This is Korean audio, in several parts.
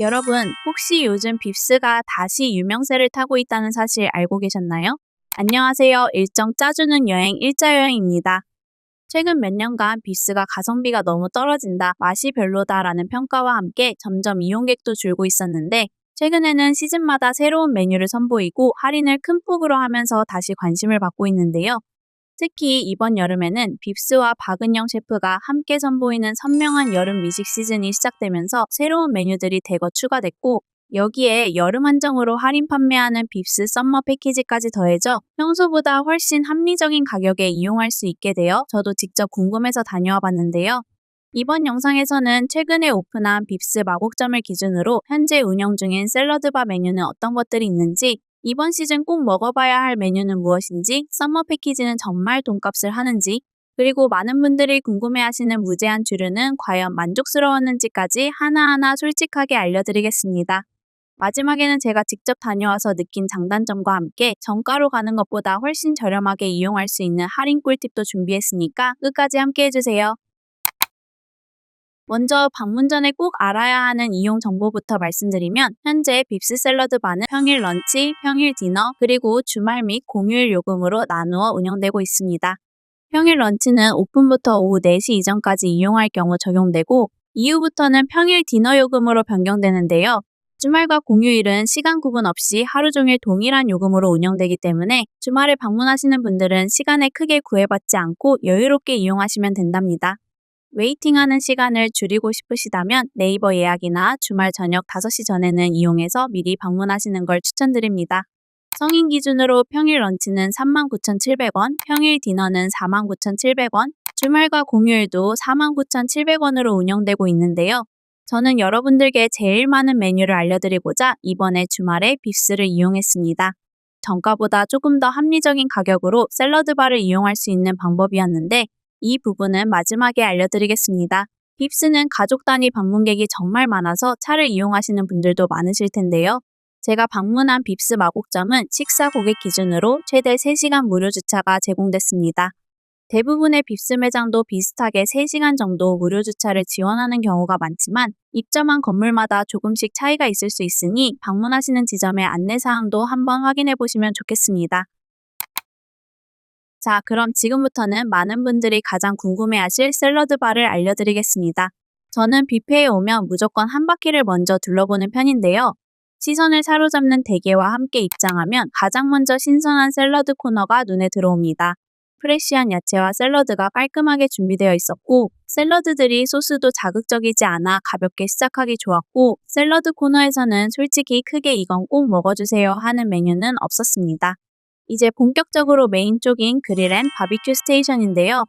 여러분, 혹시 요즘 빕스가 다시 유명세를 타고 있다는 사실 알고 계셨나요? 안녕하세요. 일정 짜주는 여행 일자여행입니다. 최근 몇 년간 빕스가 가성비가 너무 떨어진다, 맛이 별로다라는 평가와 함께 점점 이용객도 줄고 있었는데, 최근에는 시즌마다 새로운 메뉴를 선보이고 할인을 큰 폭으로 하면서 다시 관심을 받고 있는데요. 특히 이번 여름에는 빕스와 박은영 셰프가 함께 선보이는 선명한 여름 미식 시즌이 시작되면서 새로운 메뉴들이 대거 추가됐고, 여기에 여름 한정으로 할인 판매하는 빕스 썸머 패키지까지 더해져 평소보다 훨씬 합리적인 가격에 이용할 수 있게 되어 저도 직접 궁금해서 다녀와 봤는데요. 이번 영상에서는 최근에 오픈한 빕스 마곡점을 기준으로 현재 운영 중인 샐러드바 메뉴는 어떤 것들이 있는지, 이번 시즌 꼭 먹어봐야 할 메뉴는 무엇인지, 썸머 패키지는 정말 돈값을 하는지, 그리고 많은 분들이 궁금해하시는 무제한 주류는 과연 만족스러웠는지까지 하나하나 솔직하게 알려드리겠습니다. 마지막에는 제가 직접 다녀와서 느낀 장단점과 함께 정가로 가는 것보다 훨씬 저렴하게 이용할 수 있는 할인 꿀팁도 준비했으니까 끝까지 함께 해주세요. 먼저 방문 전에 꼭 알아야 하는 이용 정보부터 말씀드리면, 현재 빕스 샐러드 바는 평일 런치, 평일 디너, 그리고 주말 및 공휴일 요금으로 나누어 운영되고 있습니다. 평일 런치는 오픈부터 오후 4시 이전까지 이용할 경우 적용되고, 이후부터는 평일 디너 요금으로 변경되는데요. 주말과 공휴일은 시간 구분 없이 하루 종일 동일한 요금으로 운영되기 때문에 주말에 방문하시는 분들은 시간에 크게 구애받지 않고 여유롭게 이용하시면 된답니다. 웨이팅하는 시간을 줄이고 싶으시다면 네이버 예약이나 주말 저녁 5시 전에는 이용해서 미리 방문하시는 걸 추천드립니다. 성인 기준으로 평일 런치는 39,700원, 평일 디너는 49,700원, 주말과 공휴일도 49,700원으로 운영되고 있는데요. 저는 여러분들께 제일 많은 메뉴를 알려드리고자 이번에 주말에 빕스를 이용했습니다. 정가보다 조금 더 합리적인 가격으로 샐러드바를 이용할 수 있는 방법이었는데, 이 부분은 마지막에 알려드리겠습니다. 빕스는 가족 단위 방문객이 정말 많아서 차를 이용하시는 분들도 많으실 텐데요. 제가 방문한 빕스 마곡점은 식사 고객 기준으로 최대 3시간 무료 주차가 제공됐습니다. 대부분의 빕스 매장도 비슷하게 3시간 정도 무료 주차를 지원하는 경우가 많지만, 입점한 건물마다 조금씩 차이가 있을 수 있으니 방문하시는 지점의 안내사항도 한번 확인해 보시면 좋겠습니다. 자, 그럼 지금부터는 많은 분들이 가장 궁금해하실 샐러드바를 알려드리겠습니다. 저는 뷔페에 오면 무조건 한 바퀴를 먼저 둘러보는 편인데요. 시선을 사로잡는 대게와 함께 입장하면 가장 먼저 신선한 샐러드 코너가 눈에 들어옵니다. 프레쉬한 야채와 샐러드가 깔끔하게 준비되어 있었고, 샐러드들이 소스도 자극적이지 않아 가볍게 시작하기 좋았고, 샐러드 코너에서는 솔직히 크게 이건 꼭 먹어주세요 하는 메뉴는 없었습니다. 이제 본격적으로 메인 쪽인 그릴 앤 바비큐 스테이션인데요.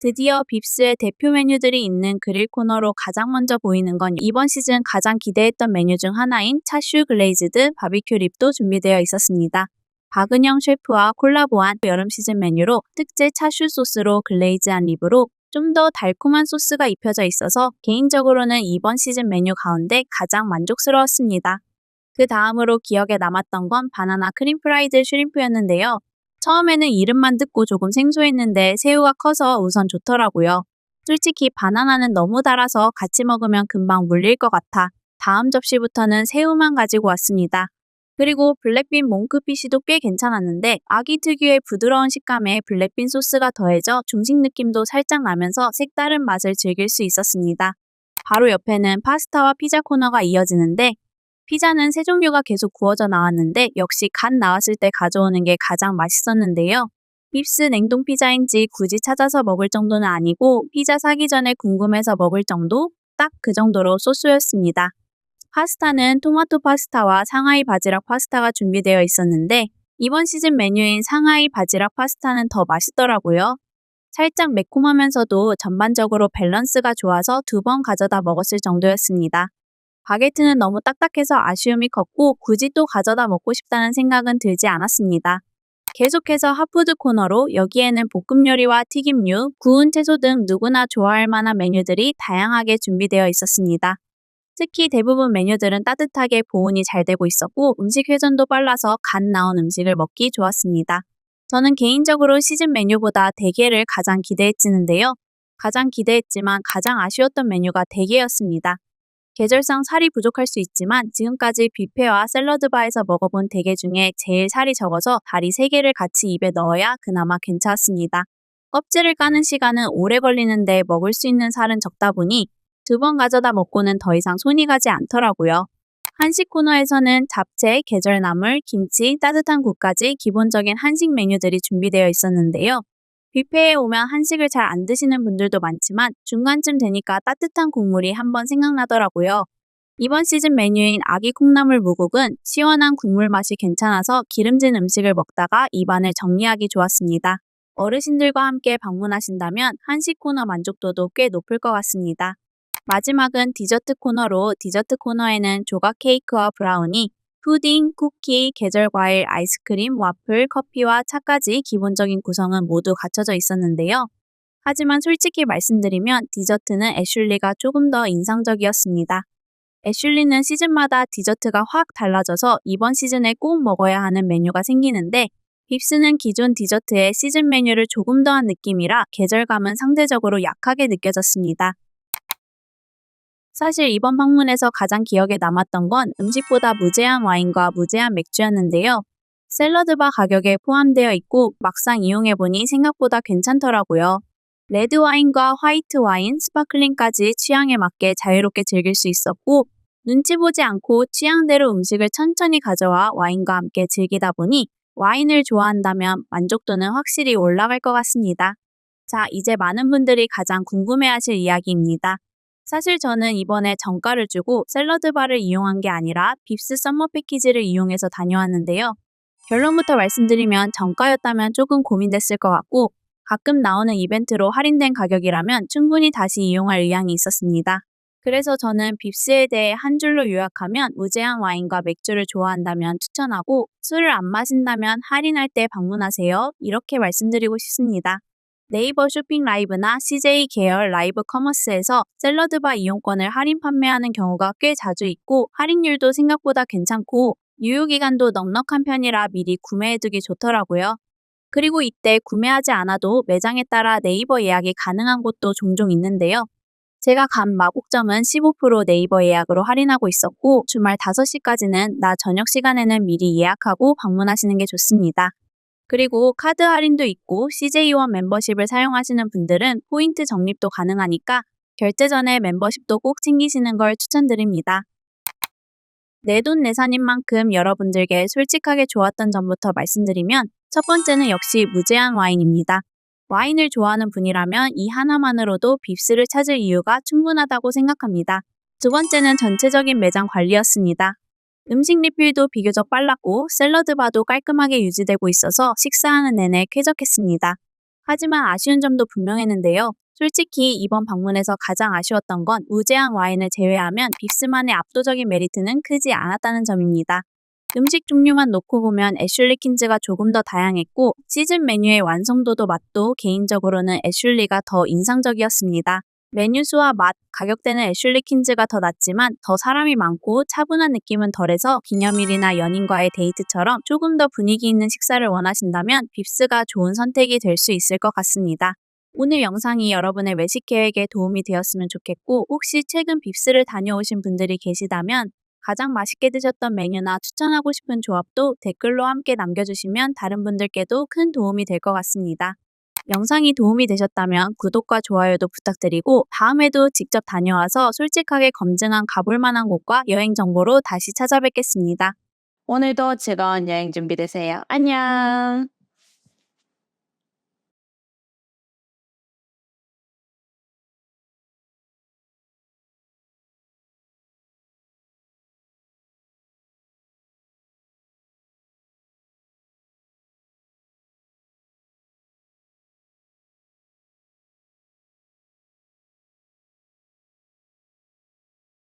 드디어 빕스의 대표 메뉴들이 있는 그릴 코너로 가장 먼저 보이는 건 이번 시즌 가장 기대했던 메뉴 중 하나인 차슈 글레이즈드 바비큐 립도 준비되어 있었습니다. 박은영 셰프와 콜라보한 여름 시즌 메뉴로 특제 차슈 소스로 글레이즈한 립으로 좀 더 달콤한 소스가 입혀져 있어서 개인적으로는 이번 시즌 메뉴 가운데 가장 만족스러웠습니다. 그 다음으로 기억에 남았던 건 바나나 크림 프라이드 슈림프였는데요. 처음에는 이름만 듣고 조금 생소했는데 새우가 커서 우선 좋더라고요. 솔직히 바나나는 너무 달아서 같이 먹으면 금방 물릴 것 같아 다음 접시부터는 새우만 가지고 왔습니다. 그리고 블랙빈 몽크피쉬도 꽤 괜찮았는데, 아기 특유의 부드러운 식감에 블랙빈 소스가 더해져 중식 느낌도 살짝 나면서 색다른 맛을 즐길 수 있었습니다. 바로 옆에는 파스타와 피자 코너가 이어지는데, 피자는 세 종류가 계속 구워져 나왔는데 역시 갓 나왔을 때 가져오는 게 가장 맛있었는데요. 빕스 냉동 피자인지 굳이 찾아서 먹을 정도는 아니고, 피자 사기 전에 궁금해서 먹을 정도? 딱 그 정도로 소스였습니다. 파스타는 토마토 파스타와 상하이 바지락 파스타가 준비되어 있었는데, 이번 시즌 메뉴인 상하이 바지락 파스타는 더 맛있더라고요. 살짝 매콤하면서도 전반적으로 밸런스가 좋아서 2번 가져다 먹었을 정도였습니다. 바게트는 너무 딱딱해서 아쉬움이 컸고 굳이 또 가져다 먹고 싶다는 생각은 들지 않았습니다. 계속해서 핫푸드 코너로 여기에는 볶음 요리와 튀김류, 구운 채소 등 누구나 좋아할 만한 메뉴들이 다양하게 준비되어 있었습니다. 특히 대부분 메뉴들은 따뜻하게 보온이 잘 되고 있었고 음식 회전도 빨라서 갓 나온 음식을 먹기 좋았습니다. 저는 개인적으로 시즌 메뉴보다 대게를 가장 기대했지는데요. 가장 기대했지만 가장 아쉬웠던 메뉴가 대게였습니다. 계절상 살이 부족할 수 있지만 지금까지 뷔페와 샐러드바에서 먹어본 대게 중에 제일 살이 적어서 다리 3개를 같이 입에 넣어야 그나마 괜찮았습니다. 껍질을 까는 시간은 오래 걸리는데 먹을 수 있는 살은 적다 보니 2번 가져다 먹고는 더 이상 손이 가지 않더라고요. 한식 코너에서는 잡채, 계절나물, 김치, 따뜻한 국까지 기본적인 한식 메뉴들이 준비되어 있었는데요. 뷔페에 오면 한식을 잘 안 드시는 분들도 많지만 중간쯤 되니까 따뜻한 국물이 한번 생각나더라고요. 이번 시즌 메뉴인 아기 콩나물 무국은 시원한 국물 맛이 괜찮아서 기름진 음식을 먹다가 입안을 정리하기 좋았습니다. 어르신들과 함께 방문하신다면 한식 코너 만족도도 꽤 높을 것 같습니다. 마지막은 디저트 코너로 디저트 코너에는 조각 케이크와 브라우니, 푸딩, 쿠키, 계절 과일, 아이스크림, 와플, 커피와 차까지 기본적인 구성은 모두 갖춰져 있었는데요. 하지만 솔직히 말씀드리면 디저트는 애슐리가 조금 더 인상적이었습니다. 애슐리는 시즌마다 디저트가 확 달라져서 이번 시즌에 꼭 먹어야 하는 메뉴가 생기는데 빕스는 기존 디저트의 시즌 메뉴를 조금 더한 느낌이라 계절감은 상대적으로 약하게 느껴졌습니다. 사실 이번 방문에서 가장 기억에 남았던 건 음식보다 무제한 와인과 무제한 맥주였는데요. 샐러드바 가격에 포함되어 있고 막상 이용해보니 생각보다 괜찮더라고요. 레드 와인과 화이트 와인, 스파클링까지 취향에 맞게 자유롭게 즐길 수 있었고 눈치 보지 않고 취향대로 음식을 천천히 가져와 와인과 함께 즐기다 보니 와인을 좋아한다면 만족도는 확실히 올라갈 것 같습니다. 자, 이제 많은 분들이 가장 궁금해하실 이야기입니다. 사실 저는 이번에 정가를 주고 샐러드바를 이용한 게 아니라 빕스 썸머 패키지를 이용해서 다녀왔는데요. 결론부터 말씀드리면 정가였다면 조금 고민됐을 것 같고 가끔 나오는 이벤트로 할인된 가격이라면 충분히 다시 이용할 의향이 있었습니다. 그래서 저는 빕스에 대해 한 줄로 요약하면 무제한 와인과 맥주를 좋아한다면 추천하고 술을 안 마신다면 할인할 때 방문하세요. 이렇게 말씀드리고 싶습니다. 네이버 쇼핑 라이브나 CJ 계열 라이브 커머스에서 샐러드바 이용권을 할인 판매하는 경우가 꽤 자주 있고 할인율도 생각보다 괜찮고 유효기간도 넉넉한 편이라 미리 구매해두기 좋더라고요. 그리고 이때 구매하지 않아도 매장에 따라 네이버 예약이 가능한 곳도 종종 있는데요. 제가 간 마곡점은 15% 네이버 예약으로 할인하고 있었고 주말 5시까지는 낮 저녁 시간에는 미리 예약하고 방문하시는 게 좋습니다. 그리고 카드 할인도 있고 CJ원 멤버십을 사용하시는 분들은 포인트 적립도 가능하니까 결제 전에 멤버십도 꼭 챙기시는 걸 추천드립니다. 내돈내산인 만큼 여러분들께 솔직하게 좋았던 점부터 말씀드리면 첫 번째는 역시 무제한 와인입니다. 와인을 좋아하는 분이라면 이 하나만으로도 빕스를 찾을 이유가 충분하다고 생각합니다. 두 번째는 전체적인 매장 관리였습니다. 음식 리필도 비교적 빨랐고 샐러드바도 깔끔하게 유지되고 있어서 식사하는 내내 쾌적했습니다. 하지만 아쉬운 점도 분명했는데요. 솔직히 이번 방문에서 가장 아쉬웠던 건 무제한 와인을 제외하면 빕스만의 압도적인 메리트는 크지 않았다는 점입니다. 음식 종류만 놓고 보면 애슐리 킨즈가 조금 더 다양했고 시즌 메뉴의 완성도도 맛도 개인적으로는 애슐리가 더 인상적이었습니다. 메뉴 수와 맛, 가격대는 애슐리 킨즈가 더 낫지만 더 사람이 많고 차분한 느낌은 덜해서 기념일이나 연인과의 데이트처럼 조금 더 분위기 있는 식사를 원하신다면 빕스가 좋은 선택이 될 수 있을 것 같습니다. 오늘 영상이 여러분의 외식 계획에 도움이 되었으면 좋겠고 혹시 최근 빕스를 다녀오신 분들이 계시다면 가장 맛있게 드셨던 메뉴나 추천하고 싶은 조합도 댓글로 함께 남겨주시면 다른 분들께도 큰 도움이 될 것 같습니다. 영상이 도움이 되셨다면 구독과 좋아요도 부탁드리고 다음에도 직접 다녀와서 솔직하게 검증한 가볼 만한 곳과 여행 정보로 다시 찾아뵙겠습니다. 오늘도 즐거운 여행 준비되세요. 안녕.